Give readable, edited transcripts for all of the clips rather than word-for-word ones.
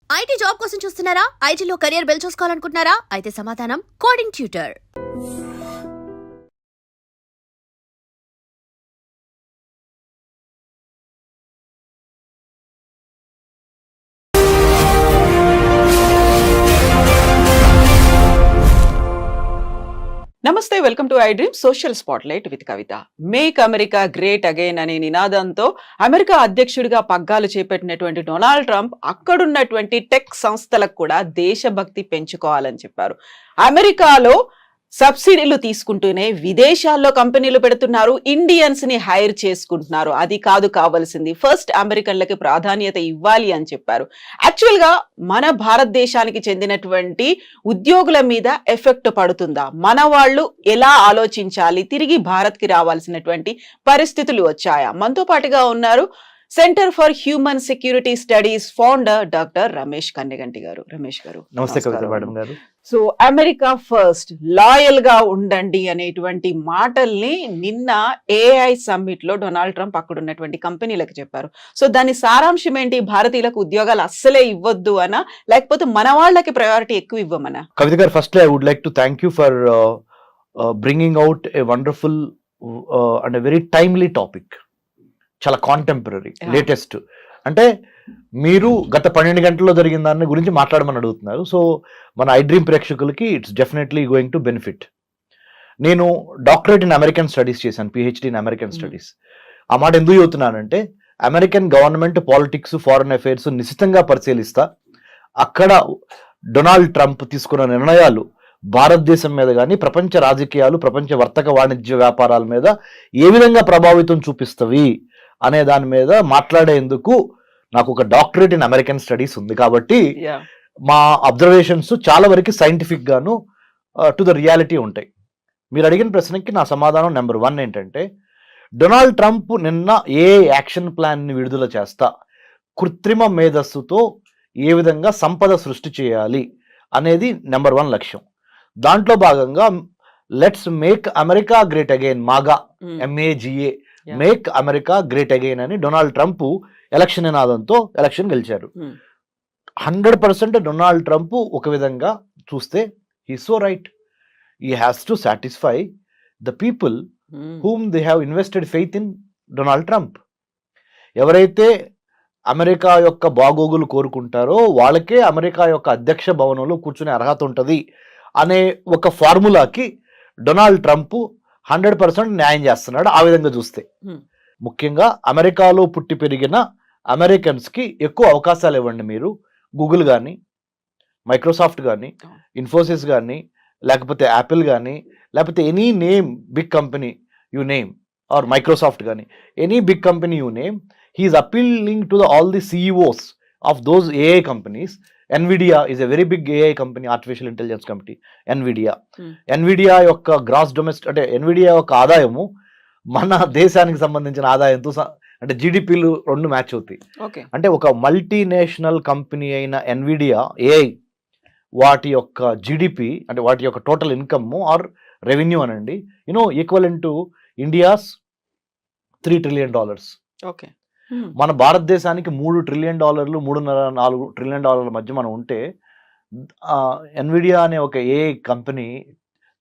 IT job కోసం చూస్తున్నారా? ఐటీలో కెరియర్ బిల్డ్ చూసుకోవాలనుకుంటున్నారా? అయితే సమాధానం కోడింగ్ ట్యూటర్. నమస్తే, welcome to I dream social spotlight with Kavitha. Make America great again అనే నినాదంతో అమెరికా అధ్యక్షుడిగా పగ్గాలు చేపట్టినటువంటి డొనాల్డ్ ట్రంప్ అక్కడున్నటువంటి టెక్ సంస్థలకు కూడా దేశభక్తి పెంచుకోవాలని చెప్పారు. అమెరికాలో సబ్సిడీలు తీసుకుంటూనే విదేశాల్లో కంపెనీలు పెడుతున్నారు, ఇండియన్స్ ని హైర్ చేసుకుంటున్నారు. అది కాదు కావాల్సింది, ఫస్ట్ అమెరికన్లకి ప్రాధాన్యత ఇవ్వాలి అని చెప్పారు. యాక్చువల్ గా మన భారతదేశానికి చెందినటువంటి ఉద్యోగుల మీద ఎఫెక్ట్ పడుతుందా? మన వాళ్ళు ఎలా ఆలోచించాలి? తిరిగి భారత్ కి రావాల్సినటువంటి పరిస్థితులు వచ్చాయా? మనతో పాటుగా ఉన్నారు centre for human security studies founder doctor Ramesh Kanneganti గారు. రమేష్ గారు నమస్తే కవిత మేడం గారు. సో అమెరికా ఫస్ట్, లాయల్ గా ఉండండి అనేటువంటి మాటల్ని నిన్న ఏఐ సమ్మిట్ లో డొనాల్డ్ ట్రంప్ అక్కడ ఉన్నటువంటి కంపెనీలకు చెప్పారు. సో దాని సారాంశం ఏంటి? భారతీయులకు ఉద్యోగాలు అస్సలే ఇవ్వద్దు అనా, లేకపోతే మన వాళ్ళకి ప్రయారిటీ ఎక్కువ ఇవ్వమనా? Kavitha garu, firstly I would like to thank you for bringing out a wonderful and very timely topic. చాలా కాంటెంపరీ, లేటెస్ట్. అంటే మీరు గత 12 గంటల్లో జరిగిన దాని గురించి మాట్లాడమని అడుగుతున్నారు. సో మన ఐ డ్రీమ్ ప్రేక్షకులకి it's definitely going to benefit. నేను డాక్టరేట్ ఇన్ అమెరికన్ స్టడీస్ చేశాను, పిహెచ్డి ఇన్ అమెరికన్ స్టడీస్. ఆ మాట ఎందుకు చెబుతున్నానంటే, American government politics, foreign affairs నిశితంగా పరిశీలిస్తా అక్కడ డొనాల్డ్ ట్రంప్ తీసుకున్న నిర్ణయాలు భారతదేశం మీద కానీ, ప్రపంచ రాజకీయాలు, ప్రపంచ వర్తక వాణిజ్య వ్యాపారాల మీద ఏ విధంగా ప్రభావితం చూపిస్తవి అనే దాని మీద మాట్లాడేందుకు నాకు ఒక డాక్టరేట్ ఇన్ అమెరికన్ స్టడీస్ ఉంది. కాబట్టి మా అబ్జర్వేషన్స్ చాలా వరకు సైంటిఫిక్ గాను టు ద రియాలిటీ ఉంటాయి. మీరు అడిగిన ప్రశ్నకి నా సమాధానం నెంబర్ 1 ఏంటంటే, డొనాల్డ్ ట్రంప్ నిన్న ఏ యాక్షన్ ప్లాన్ ని విడుదల చేస్తా కృత్రిమ మేధస్సుతో ఏ విధంగా సంపద సృష్టి చేయాలి అనేది నెంబర్ 1 లక్ష్యం. దాంట్లో భాగంగా let's make America great again, MAGA MAGA, make America great again అని డొనాల్డ్ ట్రంప్ ఎలక్షన్ నినాదంతో ఎలక్షన్ గెలిచారు. 100% డొనాల్డ్ ట్రంప్ ఒక విధంగా చూస్తే he so right. He has to satisfy the people whom they have invested faith in Donald Trump. ఎవరైతే America యొక్క బాగోగులు కోరుకుంటారో వాళ్ళకే అమెరికా యొక్క అధ్యక్ష భవనంలో కూర్చునే అర్హత ఉంటుంది అనే ఒక ఫార్ములాకి డొనాల్డ్ ట్రంప్ 100% న్యాయం చేస్తున్నాడు. ఆ విధంగా చూస్తే ముఖ్యంగా అమెరికాలో పుట్టి పెరిగిన అమెరికన్స్కి ఎక్కువ అవకాశాలు ఇవ్వండి. మీరు గూగుల్ కానీ, మైక్రోసాఫ్ట్ కానీ, ఇన్ఫోసిస్ కానీ, లేకపోతే యాపిల్ కానీ, లేకపోతే any name big company you name, or Microsoft కానీ, any big company you name, he's appealing to all the CEOs of those AI companies. NVIDIA is a very big AI company, artificial intelligence company, NVIDIA యొక్క gross domestic అంటే NVIDIA యొక్క ఆదాయము మన దేశానికి సంబంధించిన ఆదాయంతో అంటే GDPలు 2 మ్యాచ్ అవుతాయి. అంటే ఒక మల్టీనేషనల్ కంపెనీ అయిన NVIDIA AI వాటి యొక్క GDP అంటే వాటి యొక్క టోటల్ ఇన్కమ్ ఆర్ రెవెన్యూ అనండి, equivalent to India's $3 trillion. Okay, మన భారతదేశానికి $3 trillion, $3.5-4 trillion మధ్య మనం ఉంటే, NVIDIA అనే ఒక AI కంపెనీ,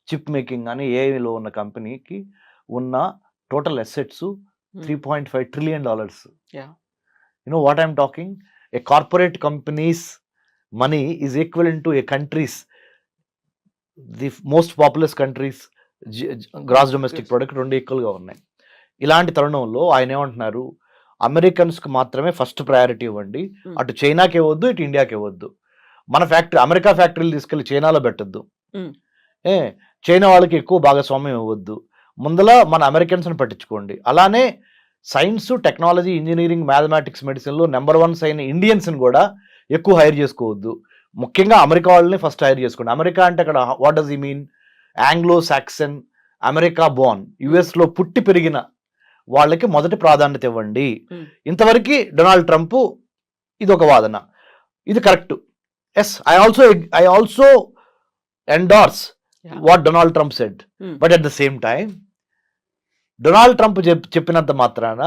చిప్ మేకింగ్ అని ఏఐలో ఉన్న కంపెనీకి ఉన్న total assets $3.5 trillion. What I'm talking? A corporate company's money is equivalent to a country's, the most populous countries gross domestic product 2 ఈక్వల్గా ఉన్నాయి. ఇలాంటి తరుణంలో ఆయన ఏమంటున్నారు, అమెరికన్స్కి మాత్రమే ఫస్ట్ ప్రయారిటీ ఇవ్వండి, అటు చైనాకి ఇవ్వద్దు, ఇటు ఇండియాకి ఇవ్వద్దు. మన ఫ్యాక్టరీ, అమెరికా ఫ్యాక్టరీలు తీసుకెళ్లి చైనాలో పెట్టద్దు, చైనా వాళ్ళకి ఎక్కువ భాగస్వామ్యం ఇవ్వద్దు, ముందల మన అమెరికన్స్ని పట్టించుకోండి. అలానే సైన్స్, టెక్నాలజీ, ఇంజనీరింగ్, మ్యాథమెటిక్స్, మెడిసిన్లో నెంబర్ 1 అయిన ఇండియన్స్ని కూడా ఎక్కువ హైర్ చేసుకోవద్దు. ముఖ్యంగా అమెరికా వాళ్ళని ఫస్ట్ హైర్ చేసుకోండి. అమెరికా అంటే అక్కడ what does he mean? Anglo Saxon, America Born, యుఎస్లో పుట్టి పెరిగిన వాళ్ళకి మొదటి ప్రాధాన్యత ఇవ్వండి. ఇంతవరకు డొనాల్డ్ ట్రంప్ ఇది ఒక వాదన, ఇది correct. Yes, I also endorse what Donald Trump said. But at the same time Donald Trump చెప్పినంత మాత్రాన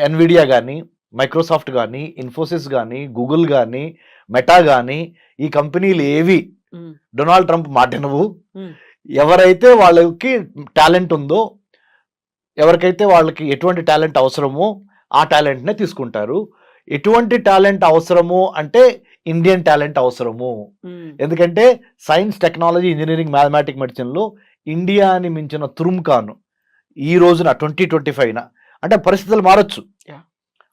NVIDIA కానీ, మైక్రోసాఫ్ట్ కానీ, ఇన్ఫోసిస్ కానీ, గూగుల్ కానీ, మెటా కానీ, ఈ కంపెనీలు ఏవి డొనాల్డ్ ట్రంప్ మాట వినవు. ఎవరైతే వాళ్ళకి టాలెంట్ ఉందో, ఎవరికైతే వాళ్ళకి ఎటువంటి టాలెంట్ అవసరమో ఆ టాలెంట్నే తీసుకుంటారు. ఎటువంటి టాలెంట్ అవసరము అంటే ఇండియన్ టాలెంట్ అవసరము. ఎందుకంటే సైన్స్, టెక్నాలజీ, ఇంజనీరింగ్, మ్యాథమెటిక్, మెడిసిన్లో ఇండియాని మించిన తురుముకాను ఈ రోజున 2025 అంటే పరిస్థితులు మారచ్చు.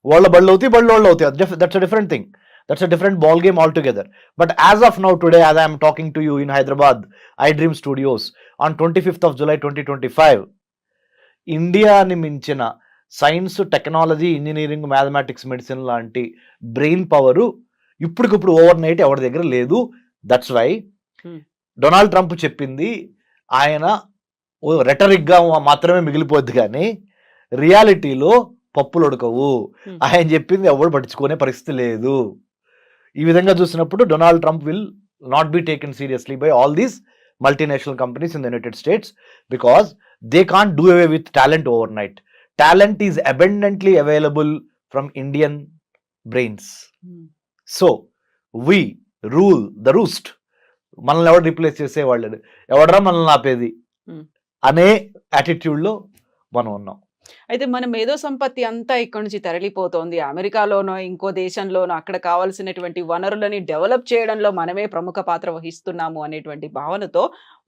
వాళ్ళ బళ్ళు అవుతాయి, బళ్ళు వాళ్ళు అవుతాయి. That's a different thing. That's a different ball game altogether. But as of now, today, as I am talking to you in Hyderabad, iDream Studios, on 25th of July 2025, ఇండియాని మించిన science, technology, engineering, mathematics, medicine లాంటి brain power ఇప్పటికిప్పుడు over night ఎవరి దగ్గర లేదు. That's why Donald Trump చెప్పింది ఆయన రెటరిక్గా మాత్రమే మిగిలిపోద్ది, కానీ రియాలిటీలో పప్పులు ఉడకవు. ఆయన చెప్పింది ఎవరు పట్టించుకునే పరిస్థితి లేదు. ఈ విధంగా చూసినప్పుడు Donald Trump will not be taken seriously by all these multinational companies in the United states because they can't do away with talent over night. Talent is abundantly available from Indian brains. So we rule the roost. మనల్ని ఎవరు replace చేసేవాళ్ళు, ఎవడరా మనల్ని ఆపేది అనే యాటిట్యూడ్లో మనం ఉన్నాం. అయితే మన మేధో సంపత్తి అంతా ఇక్కడ నుంచి తరలిపోతోంది. అమెరికాలోనో ఇంకో దేశంలోనో అక్కడ కావాల్సినటువంటి వనరులని డెవలప్ చేయడంలో మనమే ప్రముఖ పాత్ర వహిస్తున్నాము అనేటువంటి భావనతో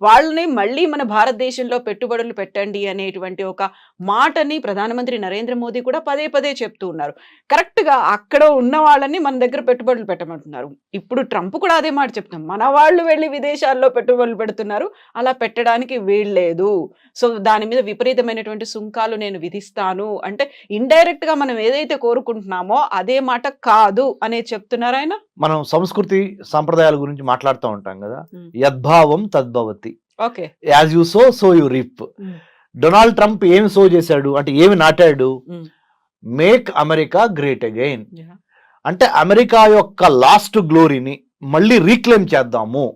వాళ్ళని మళ్ళీ మన భారతదేశంలో పెట్టుబడులు పెట్టండి అనేటువంటి ఒక మాటని ప్రధానమంత్రి నరేంద్ర మోదీ కూడా పదే పదే చెప్తూ ఉన్నారు. కరెక్ట్గా అక్కడ ఉన్న వాళ్ళని మన దగ్గర పెట్టుబడులు పెట్టమంటున్నారు. ఇప్పుడు ట్రంప్ కూడా అదే మాట చెప్తున్నారు, మన వాళ్ళు వెళ్ళి విదేశాల్లో పెట్టుబడులు పెడుతున్నారు, అలా పెట్టడానికి వీల్లేదు. సో దాని మీద విపరీతమైనటువంటి సుంకాలు నేను విధిస్తాను అంటే ఇండైరెక్ట్ గా మనం ఏదైతే కోరుకుంటున్నామో అదే మాట కాదు అనే చెప్తున్నారు ఆయన. మనం సంస్కృతి సంప్రదాయాల గురించి మాట్లాడుతూ ఉంటాం కదా, యద్భావం తద్భవతి. Okay, as you so so you reap. Donald Trump ఏమి సో చేశాడు అంటే, ఏమి నాటాడు? Make America great again. అంటే అమెరికా యొక్క లాస్ట్ గ్లోరీని మళ్ళీ రీక్లెయిమ్ చేద్దాము.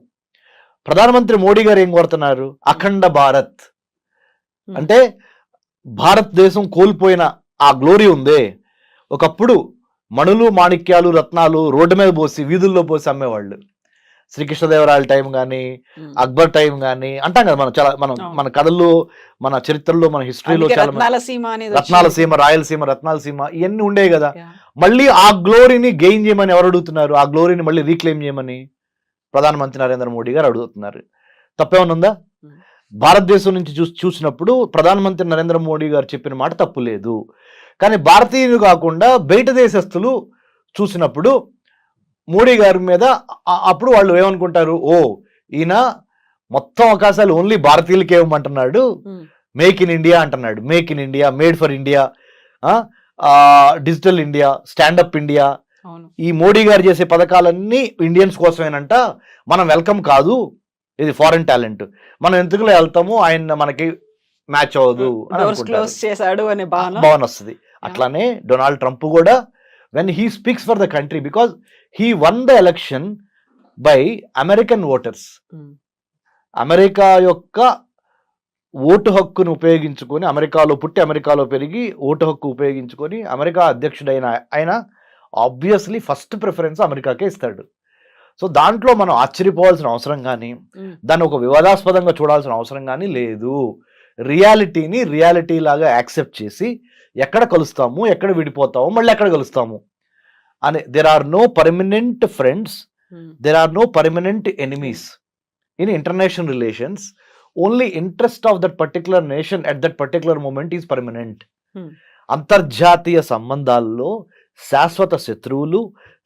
ప్రధానమంత్రి మోడీ గారు ఏం కోరుతున్నారు? అఖండ భారత్. అంటే భారతదేశం కోల్పోయిన ఆ గ్లోరీ ఉందే, ఒకప్పుడు మణులు, మాణిక్యాలు, రత్నాలు రోడ్డు మీద పోసి వీధుల్లో పోసి అమ్మేవాళ్ళు. శ్రీకృష్ణదేవరాయల టైం కానీ, అక్బర్ టైం కానీ అంటాం కదా మనం. చాలా మన కథల్లో, మన చరిత్రలో, మన హిస్టరీలో చాలా రత్నాలసీమ, రాయలసీమ, రత్నాలసీమ ఇవన్నీ ఉండేవి కదా. మళ్ళీ ఆ గ్లోరీని గెయిన్ చేయమని ఎవరు అడుగుతున్నారు? ఆ గ్లోరీని మళ్ళీ రీక్లెయిమ్ చేయమని ప్రధానమంత్రి నరేంద్ర మోడీ గారు అడుగుతున్నారు. తప్పేమన్నా ఉందా? భారతదేశం నుంచి చూసినప్పుడు ప్రధానమంత్రి నరేంద్ర మోడీ గారు చెప్పిన మాట తప్పు లేదు. కానీ భారతీయులు కాకుండా బయట దేశస్తులు చూసినప్పుడు మోడీ గారి మీద అప్పుడు వాళ్ళు ఏమనుకుంటారు? ఓ, ఈయన మొత్తం అవకాశాలు ఓన్లీ భారతీయులకే ఇవ్వమంటున్నాడు, మేక్ ఇన్ ఇండియా అంటున్నాడు. Make in India, made for India, digital India, stand up India, ఈ మోడీ గారు చేసే పథకాలన్నీ ఇండియన్స్ కోసమేనంట. మనం వెల్కమ్ కాదు, ఇది ఫారెన్ టాలెంట్, మనం ఎందుకులో వెళ్తాము, ఆయన మనకి మ్యాచ్ అవ్వదు అని భావన వస్తుంది. అట్లానే డొనాల్డ్ ట్రంప్ కూడా when he speaks for the country, because he one the election by American voters. America యొక్క ఓటు హక్కును ఉపయోగించుకొని, అమెరికాలో పుట్టి అమెరికాలో పెరిగి ఓటు హక్కు ఉపయోగించుకొని అమెరికా అధ్యక్షుడైన ఆయన ఆబ్వియస్లీ ఫస్ట్ ప్రిఫరెన్స్ అమెరికాకే ఇస్తాడు. సో దాంట్లో మనం ఆశ్చర్యపోవాల్సిన అవసరం కానీ, దాన్ని ఒక వివాదాస్పదంగా చూడాల్సిన అవసరం కానీ లేదు. రియాలిటీని రియాలిటీ లాగా యాక్సెప్ట్ చేసి ఎక్కడ కలుస్తాము, ఎక్కడ విడిపోతాము, మళ్ళీ ఎక్కడ కలుస్తాము అని. There are no permanent friends, there are no permanent enemies in international relations. Only interest of that particular nation at that particular moment is permanent. అంతర్జాతీయ సంబంధాల్లో శాశ్వత శత్రువులు,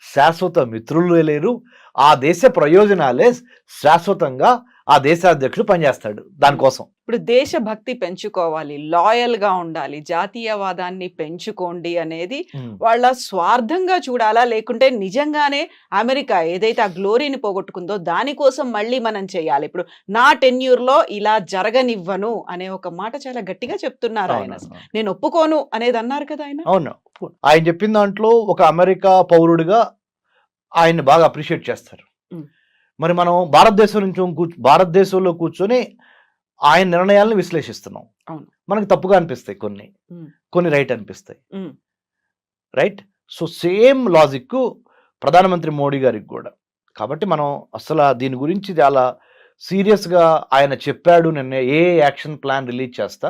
శాశ్వత మిత్రులు లేరు. ఆ దేశ ప్రయోజనాలే శాశ్వతంగా ఆ దేశాధ్యక్షుడు పనిచేస్తాడు దానికోసం. ఇప్పుడు దేశభక్తి పెంచుకోవాలి, లాయల్ గా ఉండాలి, జాతీయవాదాన్ని పెంచుకోండి అనేది వాళ్ళ స్వార్థంగా చూడాలా, లేకుంటే నిజంగానే అమెరికా ఏదైతే ఆ గ్లోరీని పోగొట్టుకుందో దానికోసం మళ్ళీ మనం చేయాలి? ఇప్పుడు నా టెన్యూర్ లో ఇలా జరగనివ్వను అనే ఒక మాట చాలా గట్టిగా చెప్తున్నారు ఆయన. నేను ఒప్పుకోను అనేది అన్నారు కదా ఆయన. అవును, ఆయన చెప్పిన దాంట్లో ఒక అమెరికా పౌరుడిగా ఆయన్ని బాగా అప్రిషియేట్ చేస్తారు. మరి మనం భారతదేశంలో కూర్చొని ఆయన నిర్ణయాలను విశ్లేషిస్తున్నాం. మనకు తప్పుగా అనిపిస్తాయి కొన్ని రైట్ అనిపిస్తాయి. రైట్. సో సేమ్ లాజిక్ ప్రధానమంత్రి మోడీ గారికి కూడా. కాబట్టి మనం అసలు దీని గురించి చాలా సీరియస్గా ఆయన చెప్పాడు. నిన్న ఏ యాక్షన్ ప్లాన్ రిలీజ్ చేస్తా,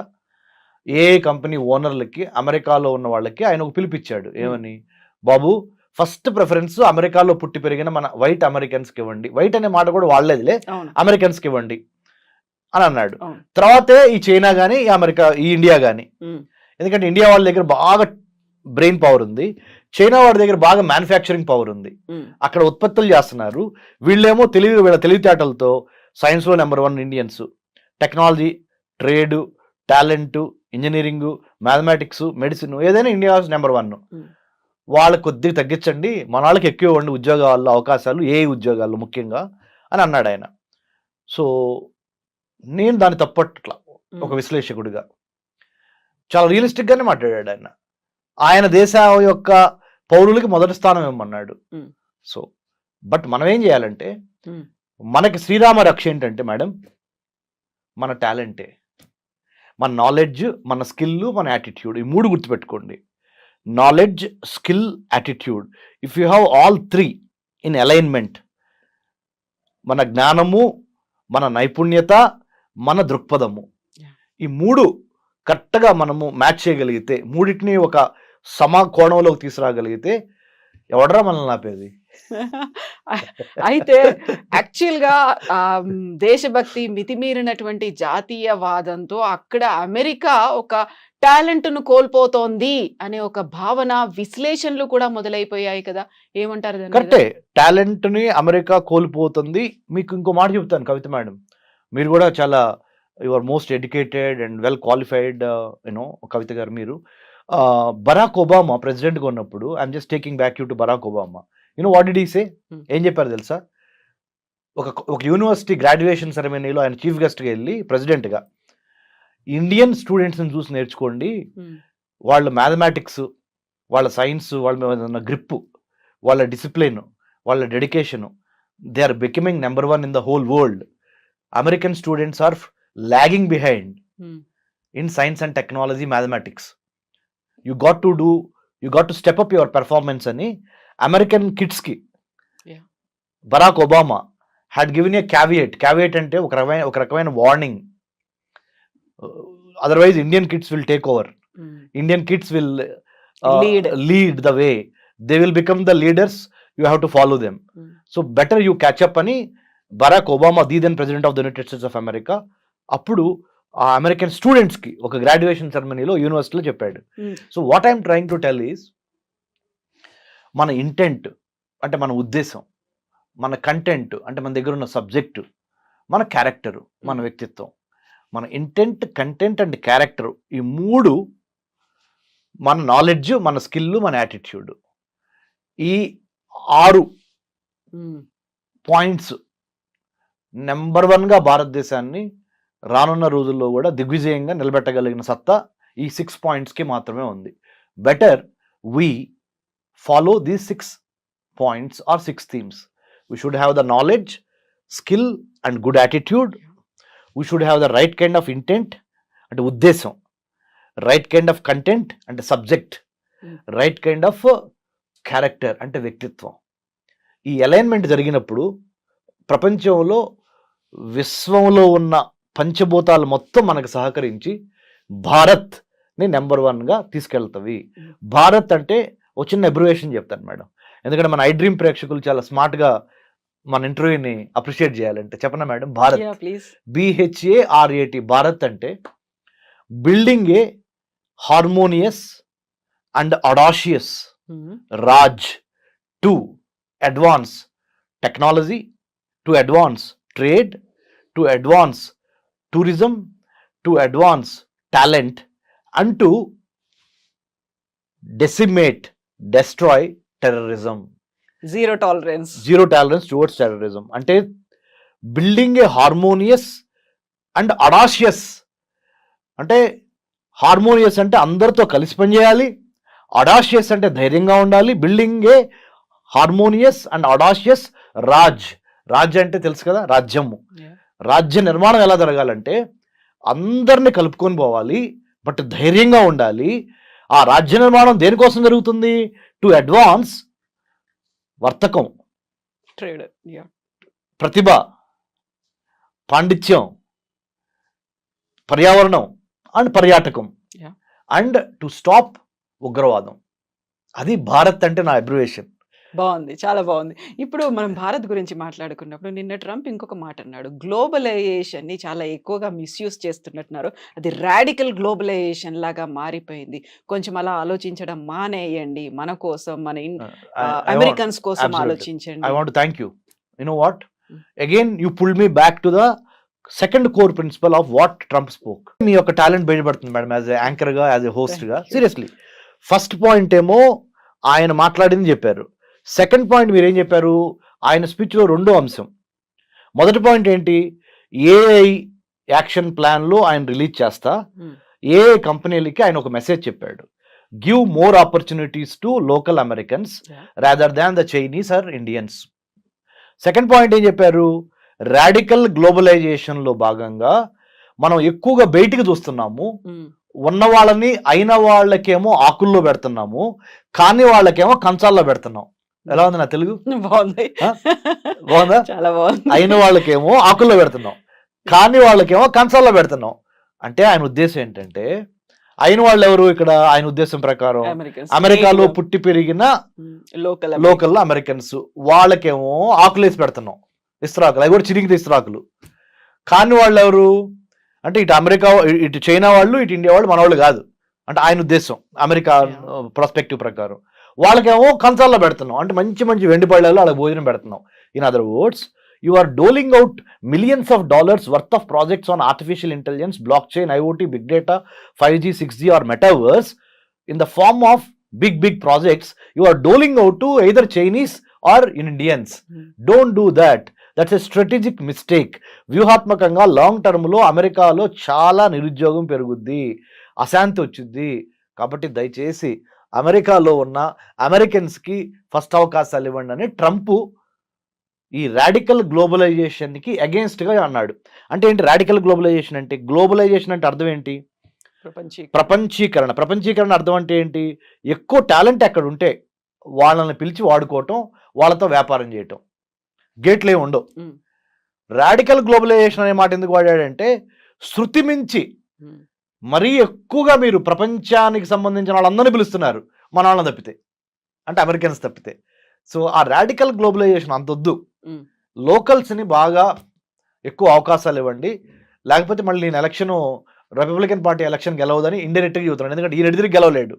ఏ కంపెనీ ఓనర్లకి అమెరికాలో ఉన్న వాళ్ళకి ఆయన ఒక పిలిపించాడు. ఏమని, బాబు ఫస్ట్ ప్రిఫరెన్స్ అమెరికాలో పుట్టి పెరిగిన మన వైట్ అమెరికన్స్కి ఇవ్వండి. వైట్ అనే మాట కూడా వాడలేదులే, అమెరికన్స్కి ఇవ్వండి అని అన్నాడు. తర్వాతే ఈ చైనా కానీ ఈ ఇండియా కానీ. ఎందుకంటే ఇండియా వాళ్ళ దగ్గర బాగా బ్రెయిన్ పవర్ ఉంది, చైనా వాడి దగ్గర బాగా మ్యానుఫ్యాక్చరింగ్ పవర్ ఉంది. అక్కడ ఉత్పత్తులు చేస్తున్నారు. వీళ్ళేమో వీళ్ళ తెలివితేటలతో సైన్స్లో number 1 Indians, technology, trade, talent, engineering, mathematics, medicine, ఏదైనా ఇండియా నెంబర్ 1. వాళ్ళకి కొద్దిగా తగ్గించండి, మన వాళ్ళకి ఎక్కువ ఇవ్వండి ఉద్యోగాల్లో అవకాశాలు, ఏ ఉద్యోగాల్లో ముఖ్యంగా అని అన్నాడు ఆయన. సో నేను దాన్ని తప్పట్లా ఒక విశ్లేషకుడిగా. చాలా రియలిస్టిక్గానే మాట్లాడాడు ఆయన. ఆయన దేశ యొక్క పౌరులకి మొదటి స్థానం ఇవ్వమన్నాడు. సో బట్ మనం ఏం చేయాలంటే, మనకి శ్రీరామ రక్ష ఏంటంటే మేడం, మన టాలెంటే, మన నాలెడ్జ్, మన స్కిల్, మన యాటిట్యూడ్. ఈ 3 గుర్తుపెట్టుకోండి. Knowledge, skill, attitude. If you have all 3 in alignment, మన జ్ఞానము, మన నైపుణ్యత, మన దృక్పథము, ఈ 3 కరెక్ట్గా మనము మ్యాచ్ చేయగలిగితే, 3టిని ఒక సమకోణంలోకి తీసుకురాగలిగితే ఎవడరా మనల్ని ఆపేది? అయితే యాక్చువల్గా దేశభక్తి మితిమీరినటువంటి జాతీయవాదంతో అక్కడ అమెరికా ఒక టాలెంట్ను కోల్పోతోంది అనే ఒక భావన, విశ్లేషణలు కూడా మొదలైపోయాయి కదా, ఏమంటారు? కరెక్టే, టాలెంట్ని అమెరికా కోల్పోతుంది. మీకు ఇంకో మాట చెప్తాను కవిత మేడం, మీరు కూడా చాలా your most educated and well qualified you know Kavitha garu. మీరు బరాక్ ఒబామా ప్రెసిడెంట్గా ఉన్నప్పుడు, I'm just taking back you to Barack Obama. You know what did he say? ఏం చెప్పారు తెలుసా? ఒక యూనివర్సిటీ గ్రాడ్యుయేషన్ సెరమనీలో ఆయన చీఫ్ గెస్ట్గా వెళ్ళి ప్రెసిడెంట్గా, ఇండియన్ స్టూడెంట్స్ని చూసి నేర్చుకోండి, వాళ్ళ మ్యాథమెటిక్స్, వాళ్ళ సైన్స్, వాళ్ళ మీద గ్రిప్, వాళ్ళ డిసిప్లిన్, వాళ్ళ dedication, they are becoming number 1 in the whole world. American students are lagging behind in science and technology, mathematics. You got to step up your performance ani American kids ki Barack Obama had given a caveat ante oka rakamaina warning. Otherwise Indian kids will take over. Indian kids will lead the way. They will become the leaders, you have to follow them. So better you catch up ani Barack Obama, the then president of the United States of America, అప్పుడు ఆ American స్టూడెంట్స్కి ఒక graduation సెరమనీలో యూనివర్సిటీలో చెప్పాడు. So what I'm trying to tell is, మన intent అంటే మన ఉద్దేశం, మన కంటెంట్ అంటే మన దగ్గర ఉన్న సబ్జెక్టు, మన క్యారెక్టరు, మన వ్యక్తిత్వం, మన ఇంటెంట్, కంటెంట్ అండ్ క్యారెక్టర్, ఈ 3 మన నాలెడ్జ్, మన స్కిల్, మన యాటిట్యూడ్, ఈ 6 పాయింట్స్ నెంబర్ 1గా భారతదేశాన్ని రానున్న రోజుల్లో కూడా దిగ్విజయంగా నిలబెట్టగలిగిన సత్తా ఈ 6 పాయింట్స్కి మాత్రమే ఉంది. Better we follow these 6 points or 6 themes. We should have the knowledge, skill and good attitude. We should have the right kind of intent అంటే ఉద్దేశం, రైట్ కైండ్ ఆఫ్ కంటెంట్ అంటే subject, right kind of character అంటే వ్యక్తిత్వం. ఈ alignment జరిగినప్పుడు ప్రపంచంలో, విశ్వంలో ఉన్న పంచభూతాలు మొత్తం మనకు సహకరించి భారత్ని నెంబర్ 1గా తీసుకెళ్తవి. భారత్ అంటే ఒక చిన్న అబ్రివేషన్ చెప్తాను మేడం, ఎందుకంటే మన ఐ డ్రీమ్ ప్రేక్షకులు చాలా స్మార్ట్గా మన ఇంటర్వ్యూని అప్రిషియేట్ చేయాలంటే చెప్పనా మేడం? భారత్, BHARAT. భారత్ అంటే building a harmonious and audacious Raj to advance technology, to advance trade, to advance tourism, to advance talent, and to decimate, destroy terrorism. Zero tolerance towards terrorism. Ante building a harmonious and audacious, ante harmonious ante andartho kalisi pani cheyali, audacious ante dhairyanga undali. Building a harmonious and audacious రాజ్య అంటే తెలుసు కదా, రాజ్యము. రాజ్య నిర్మాణం ఎలా జరగాలంటే అందరిని కలుపుకొని పోవాలి, బట్ ధైర్యంగా ఉండాలి. ఆ రాజ్య నిర్మాణం దేనికోసం జరుగుతుంది? టు అడ్వాన్స్ వర్తకం, ట్రేడ్, ప్రతిభ, పాండిత్యం, పర్యావరణం అండ్ పర్యాటకం, Yeah. అండ్ టు స్టాప్ ఉగ్రవాదం. అది భారత్ అంటే నా అబ్రివేషన్. బాగుంది, చాలా బాగుంది. ఇప్పుడు మనం భారత్ గురించి మాట్లాడుకున్నప్పుడు నిన్న ట్రంప్ ఇంకొక మాట అన్నాడు, గ్లోబలైజేషన్ ని చాలా ఎక్కువగా మిస్యూజ్ చేస్తున్నట్టున్నారు, అది రాడికల్ గ్లోబలైజేషన్ లాగా మారిపోయింది, కొంచెం అలా ఆలోచించడం మానేయండి, మన కోసం, మన అమెరికన్స్ కోసం ఆలోచించండి. I want to thank you. You know what? Again, you pulled me back to the second core principle of what Trump spoke. మీ యొక్క టాలెంట్ బయటపడుతుంది మేడం, యాజ్ ఎ యాంకర్ గా, యాజ్ ఎ హోస్ట్ గా. Seriously, first point ఏమో ఆయన మాట్లాడింది చెప్పారు. Second point మీరు ఏం చెప్పారు? ఆయన స్పీచ్ లో రెండో అంశం. మొదటి పాయింట్ ఏంటి? ఏఐ యాక్షన్ ప్లాన్ లో ఆయన రిలీజ్ చేస్తా ఏఐ కంపెనీలకి ఆయన ఒక మెసేజ్ చెప్పాడు, give more opportunities to local Americans rather than the Chinese or Indians. Second point ఏం చెప్పారు? రాడికల్ గ్లోబలైజేషన్ లో భాగంగా మనం ఎక్కువగా బయటికి చూస్తున్నాము, ఉన్న వాళ్ళని అయిన వాళ్ళకేమో ఆకుల్లో పెడుతున్నాము, కాని వాళ్ళకేమో కంచాల్లో పెడుతున్నాం. ఎలా ఉంది నా తెలుగు? బాగుంది, బాగుందా? చాలా బాగుంది. అయిన వాళ్ళకేమో ఆకుల్లో పెడుతున్నాం, కాని వాళ్ళకేమో కంచాల్లో పెడుతున్నాం. అంటే ఆయన ఉద్దేశం ఏంటంటే, అయిన వాళ్ళు ఎవరు ఇక్కడ? ఆయన ఉద్దేశం ప్రకారం అమెరికాలో పుట్టి పెరిగిన లోకల్ అమెరికన్స్, వాళ్ళకేమో ఆకులు వేసి పెడుతున్నాం, ఇస్త్రాకులు, అవి కూడా చిరిగిన ఇస్త్రాకులు. కాని వాళ్ళు ఎవరు అంటే ఇటు అమెరికా, ఇటు చైనా వాళ్ళు, ఇటు ఇండియా వాళ్ళు, మన వాళ్ళు కాదు. అంటే ఆయన ఉద్దేశం అమెరికా పర్స్పెక్టివ్ ప్రకారం. వాళ్ళకేమో కంచాల్లో పెడుతున్నాం, అంటే మంచి మంచి వెండి పళ్ళలో వాళ్ళకి భోజనం పెడుతున్నాం. In other words, you are doling out millions of dollars worth of projects on artificial intelligence, blockchain, IoT, big data, 5G, 6G or metaverse in the form of big projects. You are doling out to either Chinese or Indians. Don't do that. That's a strategic mistake. వ్యూహాత్మకంగా long term లో అమెరికాలో చాలా నిరుద్యోగం పెరుగుద్ది, అశాంతి వచ్చింది. కాబట్టి దయచేసి అమెరికాలో ఉన్న అమెరికన్స్ కి ఫస్ట్ అవకాశాలు ఇవ్వండి అని ట్రంప్ ఈ రాడికల్ గ్లోబలైజేషన్ కి అగేన్స్ట్ గా అన్నాడు. అంటే ఏంటి రాడికల్ గ్లోబలైజేషన్ అంటే? గ్లోబలైజేషన్ అంటే అర్థం ఏంటి? ప్రపంచీకరణ. ప్రపంచీకరణ అర్థం అంటే ఏంటి? ఎక్కువ టాలెంట్ ఎక్కడ ఉంటే వాళ్ళని పిలిచి వాడుకోవటం, వాళ్ళతో వ్యాపారం చేయటం, గేట్లే ఉండవు. రాడికల్ గ్లోబలైజేషన్ అనే మాట ఎందుకు వాడాడంటే, శృతి మించి మరీ ఎక్కువగా మీరు ప్రపంచానికి సంబంధించిన వాళ్ళందరినీ పిలుస్తున్నారు, మన వాళ్ళని తప్పితే, అంటే అమెరికన్స్ తప్పితే. సో ఆ రాడికల్ గ్లోబలైజేషన్ అంతొద్దు, లోకల్స్ని బాగా ఎక్కువ అవకాశాలు ఇవ్వండి, లేకపోతే మళ్ళీ నేను ఎలక్షన్ రిపబ్లికన్ పార్టీ ఎలక్షన్ గెలవదని ఇండైరెక్ట్గా చెబుతున్నాను. ఎందుకంటే ఈయన ఎదురు గెలవలేడు,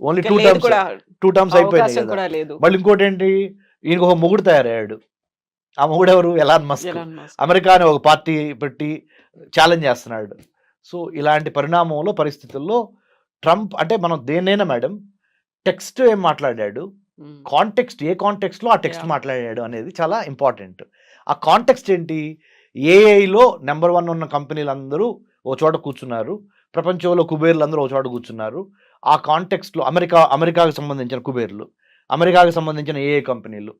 ఓన్లీ టూ టర్మ్స్ అయిపోయింది కదా. మళ్ళీ ఇంకోటి ఏంటి, ఈయనకు ఒక మొగుడు తయారయ్యాడు. ఆ మొగుడు ఎవరు? Elon Musk. అమెరికా అనే ఒక పార్టీ పెట్టి ఛాలెంజ్ చేస్తున్నాడు. సో ఇలాంటి పరిణామంలో పరిస్థితుల్లో ట్రంప్ అంటే మనం దేన్నైనా మేడం టెక్స్ట్ ఏం మాట్లాడాడు, కాంటెక్స్ట్ ఏ కాంటెక్స్ట్ లో ఆ టెక్స్ట్ మాట్లాడాడు అనేది చాలా ఇంపార్టెంట్. ఆ కాంటెక్స్ట్ ఏంటి? ఏఐలో నెంబర్ 1 ఉన్న కంపెనీలు అందరూ ఓ చోట కూర్చున్నారు, ప్రపంచంలో కుబేర్లు అందరూ ఓ చోట కూర్చున్నారు. ఆ కాంటెక్స్ట్ లో అమెరికాకు సంబంధించిన కుబేర్లు, అమెరికాకు సంబంధించిన ఏఐ కంపెనీలు,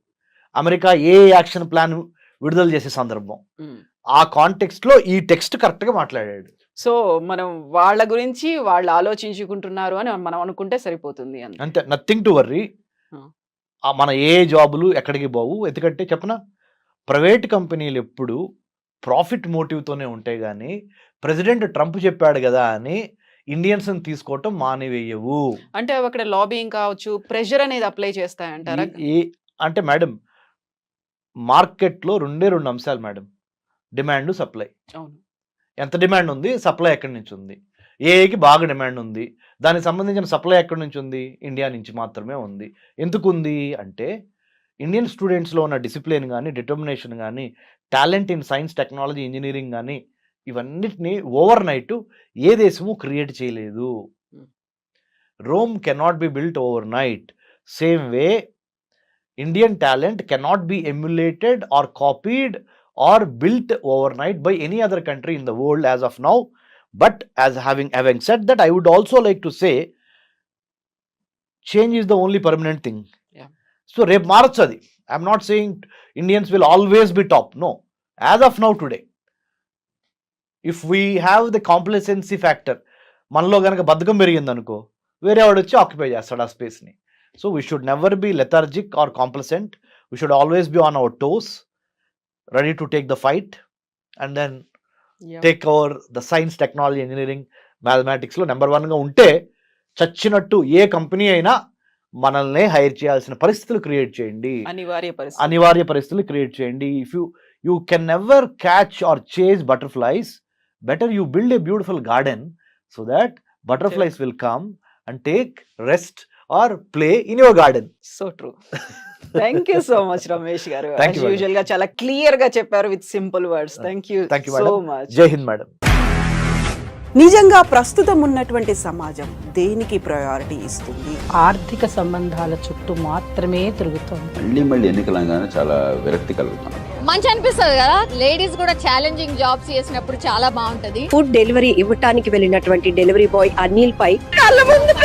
అమెరికా ఏఐ యాక్షన్ ప్లాన్ విడుదల చేసే సందర్భం, ఆ కాంటెక్స్ట్ లో ఈ టెక్స్ట్ కరెక్ట్ గా మాట్లాడాడు. సో మనం వాళ్ళ గురించి వాళ్ళు ఆలోచించుకుంటున్నారు అని మనం అనుకుంటే సరిపోతుంది అంతే, నథింగ్ టు వర్రీ. మన ఏ జాబులు ఎక్కడికి పోవు. ఎందుకంటే చెప్పనా, ప్రైవేట్ కంపెనీలు ఎప్పుడు ప్రాఫిట్ మోటివ్తోనే ఉంటాయి, కానీ ప్రెసిడెంట్ ట్రంప్ చెప్పాడు కదా అని ఇండియన్స్ని తీసుకోవటం మానివేయవు. అంటే అక్కడ లాబింగ్ కావచ్చు, ప్రెషర్ అనేది అప్లై చేస్తాయంటారా? అంటే మేడం, మార్కెట్లో రెండు అంశాలు మేడం, డిమాండ్, సప్లై. అవును, ఎంత డిమాండ్ ఉంది, సప్లై ఎక్కడి నుంచి ఉంది. ఏఐకి బాగా డిమాండ్ ఉంది, దానికి సంబంధించిన సప్లై ఎక్కడి నుంచి ఉంది? ఇండియా నుంచి మాత్రమే ఉంది. ఎందుకు ఉంది అంటే, ఇండియన్ స్టూడెంట్స్లో ఉన్న డిసిప్లిన్ కానీ, డిటర్మినేషన్ కానీ, talent in science, technology, engineering కానీ, ఇవన్నిటిని ఓవర్ నైట్ ఏ దేశము క్రియేట్ చేయలేదు. Rome cannot be built overnight. Same way Indian talent cannot be emulated or copied or built overnight by any other country in the world as of now. But as having said that, I would also like to say, change is the only permanent thing. Yeah. So rep marachadi, I am not saying Indians will always be top, no. As of now today, if we have the complacency factor, మనలో గనక బద్ధకం పెరిగింది అనుకో, వేరే వాడు వచ్చి occupy చేస్తాడు ఆ స్పేస్ని. So we should never be lethargic or complacent. We should always be on our toes, ready to take the fight and then take over the science, technology, engineering, మ్యాథమెటిక్స్లో నెంబర్ 1గా ఉంటే చచ్చినట్టు ఏ కంపెనీ అయినా మనల్ని hire చేయాల్సిన పరిస్థితులు create చేయండి, అనివార్య పరిస్థితులు క్రియేట్ చేయండి. If you can never catch or chase butterflies, better you build a beautiful garden so that butterflies will come and take rest or play in your garden. So true. Thank you so much Ramesh garu. Usual గా చాలా clear గా చెప్పారు with simple words. Thank you so much. జై హింద్ madam. నిజంగా ప్రస్తుతం ఉన్నటువంటి సమాజం దేనికి ప్రయారిటీ ఇస్తుంది? ఆర్థిక సంబంధాల చుట్టూ మాత్రమే తిరుగుతోంది. మళ్ళీ ఎన్నికలంగానే చాలా విరక్తి కలుగుతున్నాం. మంచి అనిపిస్తుంది కదా, లేడీస్ కూడా ఛాలెంజింగ్ జాబ్స్ చేసినప్పుడు చాలా బాగుంటది. ఫుడ్ డెలివరీ ఇవ్వటానికి వెళ్ళినటువంటి డెలివరీ బాయ్ అనిల్ పై కళ్ళ ముందు